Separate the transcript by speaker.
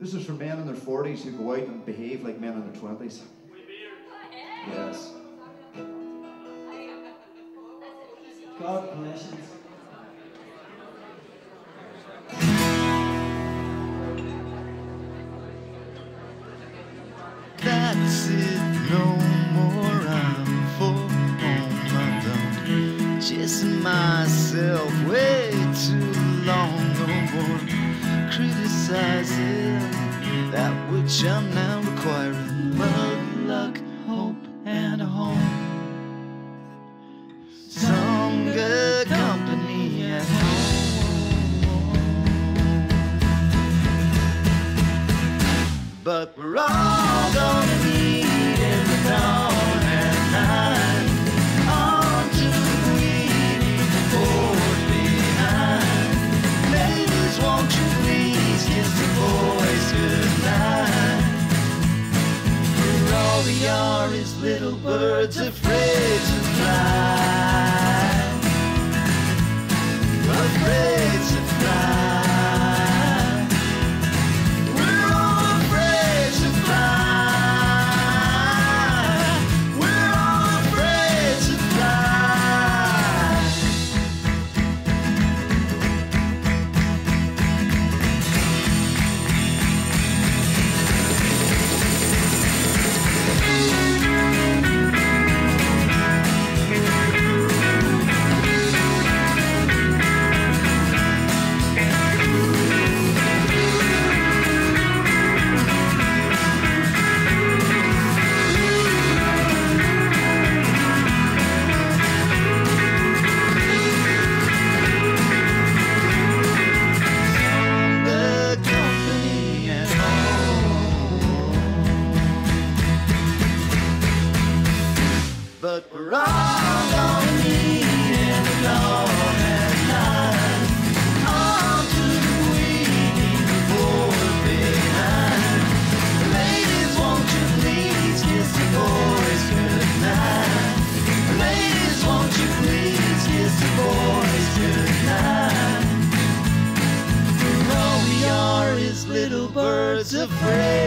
Speaker 1: This is for men in their 40s who go out and behave like men in their 20s. Yes.
Speaker 2: God bless you.
Speaker 3: That's it, no more, I'm for home. I'm done chasing myself way too long. No more criticizing that which I'm now requiring. Love, luck, hope, and a home. Some good company at home. But we're all gonna meet in the dawn at night. On to the weedy, forward behind. Ladies, won't you please kiss the boys goodnight? For all we are is little birds afraid to fly. Afraid to fly. But we're all gonna meet in the dawn at night. On to the weedy, forward behind. Ladies, won't you please kiss the boys goodnight? Ladies, won't you please kiss the boys goodnight? For all we are is little birds afraid